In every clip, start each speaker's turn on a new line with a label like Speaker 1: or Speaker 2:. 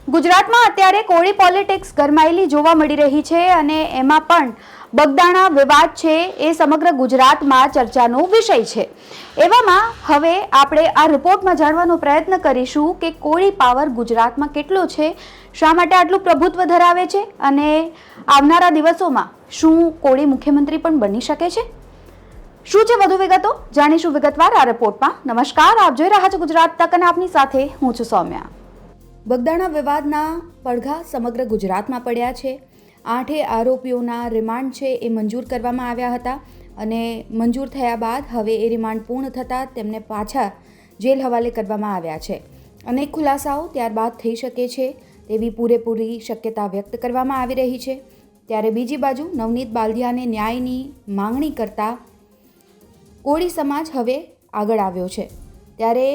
Speaker 1: ગુજરાતમાં અત્યારે કોળી પોલિટિક્સ ગરમાયેલી જોવા મળી રહી છે અને એમાં પણ બગદાણા વિવાદ છે એ સમગ્ર ગુજરાતમાં ચર્ચાનો વિષય છે. એવામાં હવે આપણે આ રિપોર્ટમાં જાણવાનો પ્રયત્ન કરીશું કે કોળી પાવર ગુજરાતમાં કેટલો છે, શા માટે આટલું પ્રભુત્વ ધરાવે છે અને આવનારા દિવસોમાં શું કોળી મુખ્યમંત્રી પણ બની શકે છે. શું છે વધુ વિગતો જાણીશું વિગતવાર આ રિપોર્ટમાં. નમસ્કાર, આપ જોઈ રહ્યા છો ગુજરાત તક અને આપની સાથે હું છું સૌમ્યા. બગદાણા વિવાદના પડઘા સમગ્ર ગુજરાતમાં પડ્યા છે. 8 આરોપીઓના રિમાન્ડ છે એ મંજૂર કરવામાં આવ્યા હતા અને મંજૂર થયા બાદ હવે એ રિમાન્ડ પૂર્ણ થતાં તેમને પાછા જેલ હવાલે કરવામાં આવ્યા છે. અનેક ખુલાસાઓ ત્યારબાદ થઈ શકે છે તેવી પૂરેપૂરી શક્યતા વ્યક્ત કરવામાં આવી રહી છે. ત્યારે બીજી બાજુ નવનીત બાલદિયાને ન્યાયની માંગણી કરતા કોળી સમાજ હવે આગળ આવ્યો છે. ત્યારે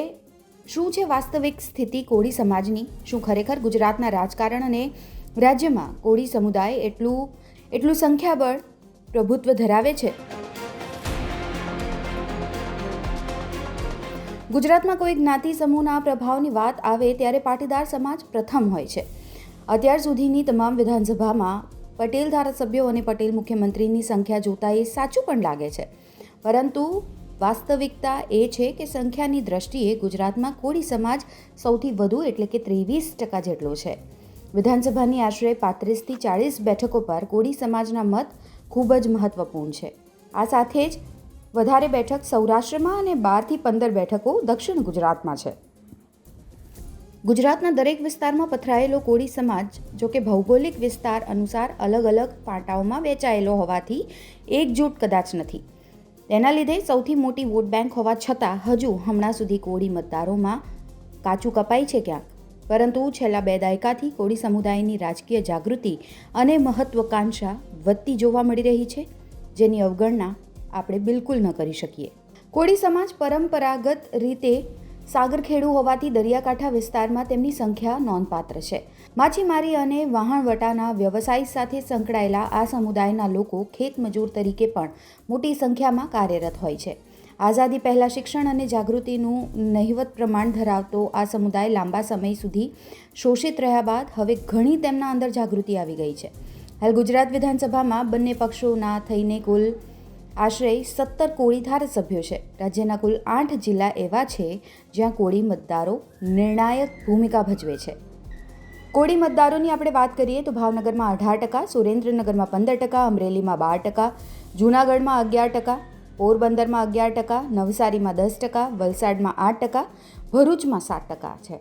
Speaker 1: શું છે વાસ્તવિક સ્થિતિ કોળી સમાજની? શું ખરેખર ગુજરાતના રાજકારણ અને રાજ્યમાં કોળી સમુદાય એટલું સંખ્યાબળ પ્રભુત્વ ધરાવે છે? ગુજરાતમાં કોઈ જ્ઞાતિ સમૂહના પ્રભાવની વાત આવે ત્યારે પાટીદાર સમાજ પ્રથમ હોય છે. અત્યાર સુધીની તમામ વિધાનસભામાં પટેલ ધારાસભ્યો અને પટેલ મુખ્યમંત્રીની સંખ્યા જોતા એ સાચું પણ લાગે છે, પરંતુ વાસ્તવિકતા એ છે કે સંખ્યાની દ્રષ્ટિએ ગુજરાતમાં કોળી સમાજ સૌથી વધુ એટલે કે 23% જેટલો છે. વિધાનસભાની આશરે 35 થી 40 બેઠકો પર કોળી સમાજના મત ખૂબ જ મહત્વપૂર્ણ છે. આ સાથે જ વધારે બેઠક સૌરાષ્ટ્રમાં અને 12 થી 15 બેઠકો દક્ષિણ ગુજરાતમાં છે. ગુજરાતના દરેક વિસ્તારમાં પથરાયેલો કોળી સમાજ જોકે ભૌગોલિક વિસ્તાર અનુસાર અલગ અલગ પાટાઓમાં વહેંચાયેલો હોવાથી એકજૂટ કદાચ નથી. તેના લીધે સૌથી મોટી વોટ બેંક હોવા છતાં હજુ હમણાં સુધી કોળી મતદારોમાં કાચું કપાય છે ક્યાંક. પરંતુ છેલ્લા 2 દાયકાથી કોળી સમુદાયની રાજકીય જાગૃતિ અને મહત્વકાંક્ષા વધતી જોવા મળી રહી છે, જેની અવગણના આપણે બિલકુલ ન કરી શકીએ. કોળી સમાજ પરંપરાગત રીતે સાગરખેડુ હોવાથી દરિયાકાંઠા વિસ્તારમાં તેમની સંખ્યા નોંધપાત્ર છે. માછીમારી અને વહાણવટાના વ્યવસાય સાથે સંકળાયેલા આ સમુદાયના લોકો ખેતમજૂર તરીકે પણ મોટી સંખ્યામાં કાર્યરત હોય છે. આઝાદી પહેલાં શિક્ષણ અને જાગૃતિનું નહિવત પ્રમાણ ધરાવતો આ સમુદાય લાંબા સમય સુધી શોષિત રહ્યા બાદ હવે ઘણી તેમના અંદર જાગૃતિ આવી ગઈ છે. હાલ ગુજરાત વિધાનસભામાં બંને પક્ષોના થઈને કુલ આશરે 17 કોળી ધારાસભ્યો છે. રાજ્યના કુલ 8 જિલ્લા એવા છે જ્યાં કોળી મતદારો નિર્ણાયક ભૂમિકા ભજવે છે. કોળી મતદારોની આપણે વાત કરીએ તો ભાવનગરમાં 18%, સુરેન્દ્રનગરમાં 15%, અમરેલીમાં 12%, જૂનાગઢમાં 11%, પોરબંદરમાં 11%, નવસારીમાં 10%, વલસાડમાં 8%, ભરૂચમાં 7% છે.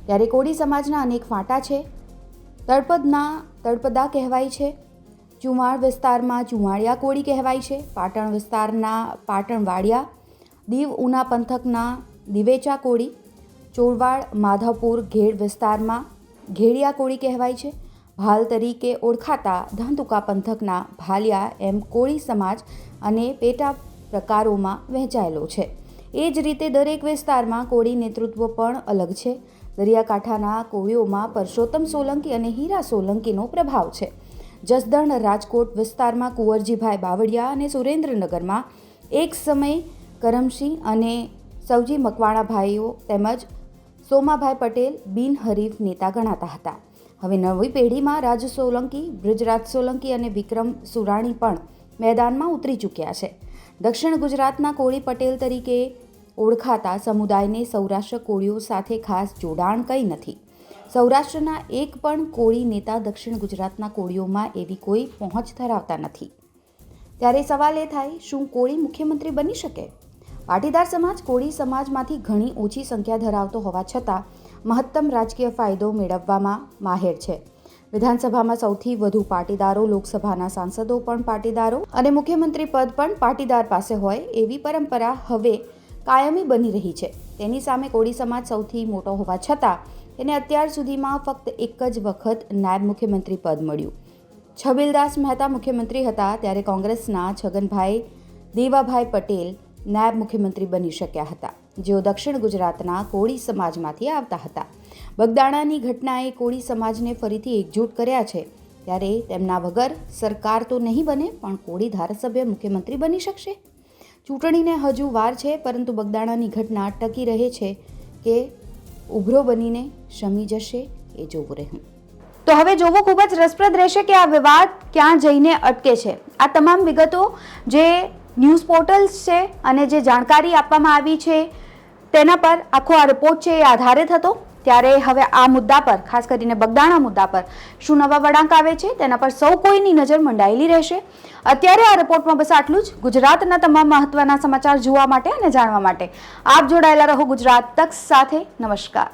Speaker 1: ત્યારે કોળી સમાજના અનેક ફાંટા છે. તળપદા કહેવાય છે, ચુમાળ વિસ્તારમાં ચુમાળિયા કોળી કહેવાય છે, પાટણ વિસ્તારના પાટણવાડિયા, દીવ ઉના પંથકના દિવેચા કોળી, ચોરવાડ માધવપુર ઘેડ વિસ્તારમાં ઘેડિયા કોળી કહેવાય છે, ભાલ તરીકે ઓળખાતા ધાંતુકા પંથકના ભાલિયા એમ કોળી સમાજ અને પેટા પ્રકારોમાં વહેંચાયેલો છે. એ જ રીતે દરેક વિસ્તારમાં કોળી નેતૃત્વ પણ અલગ છે. દરિયાકાંઠાના કોળીઓમાં પરસોત્તમ સોલંકી અને હીરા સોલંકીનો પ્રભાવ છે. જસદણ રાજકોટ વિસ્તારમાં કુંવરજીભાઈ બાવળિયા અને સુરેન્દ્રનગરમાં એક સમય કરમસિંહ અને સવજી મકવાણા ભાઈઓ તેમજ સોમાભાઈ પટેલ બિનહરીફ નેતા ગણાતા હતા. હવે નવી પેઢીમાં રાજ સોલંકી, બ્રિજરાજ સોલંકી અને વિક્રમ સુરાણી પણ મેદાનમાં ઉતરી ચૂક્યા છે. દક્ષિણ ગુજરાતના કોળી પટેલ તરીકે ઓળખાતા સમુદાયને સૌરાષ્ટ્ર કોળીઓ સાથે ખાસ જોડાણ કંઈ નથી. સૌરાષ્ટ્રના એક પણ કોળી નેતા દક્ષિણ ગુજરાતના કોળીઓમાં એવી કોઈ પહોંચ ધરાવતા નથી. ત્યારે સવાલ એ થાય, શું કોળી મુખ્યમંત્રી બની શકે? પાટીદાર સમાજ કોળી સમાજમાંથી ઘણી ઓછી સંખ્યા ધરાવતો હોવા છતાં મહત્તમ રાજકીય ફાયદો મેળવવામાં માહેર છે. વિધાનસભામાં સૌથી વધુ પાટીદારો, લોકસભાના સાંસદો પણ પાટીદારો અને મુખ્યમંત્રી પદ પણ પાટીદાર પાસે હોય એવી પરંપરા હવે કાયમી બની રહી છે. તેની સામે કોળી સમાજ સૌથી મોટો હોવા છતાં તેને અત્યાર સુધીમાં ફક્ત એક જ વખત નાયબ મુખ્યમંત્રી પદ મળ્યું. છબીલદાસ મહેતા મુખ્યમંત્રી હતા ત્યારે કોંગ્રેસના છગનભાઈ દેવાભાઈ પટેલ નાયબ મુખ્યમંત્રી બની શક્યા હતા, જેઓ દક્ષિણ ગુજરાતના કોળી સમાજમાંથી આવતા હતા. બગદાણાની ઘટનાએ કોળી સમાજને ફરીથી એકજૂટ કર્યા છે. ત્યારે તેમના વગર સરકાર તો નહીં બને, પણ કોળી ધારાસભ્ય મુખ્યમંત્રી બની શકશે? ચૂંટણીને હજુ વાર છે, પરંતુ બગદાણાની ઘટના ટકી રહે છે કે ઉભરો બનીને શમી જશે એ જોવું રહ્યું. તો હવે જોવું ખૂબ જ રસપ્રદ રહેશે કે આ વિવાદ ક્યાં જઈને અટકે છે. આ તમામ વિગતો જે ન્યૂઝ પોર્ટલ્સ છે અને જે જાણકારી આપવામાં આવી છે તેના પર આખો આ રિપોર્ટ છે એ આધારિત હતો. ત્યારે હવે આ મુદ્દા પર, ખાસ કરીને બગદાણા મુદ્દા પર શું નવા વળાંક આવે છે તેના પર સૌ કોઈની નજર મંડાયેલી રહેશે. અત્યારે આ રિપોર્ટમાં બસ આટલું જ. ગુજરાતના તમામ મહત્વના સમાચાર જોવા માટે અને જાણવા માટે આપ જોડાયેલા રહો ગુજરાત તક સાથે. નમસ્કાર.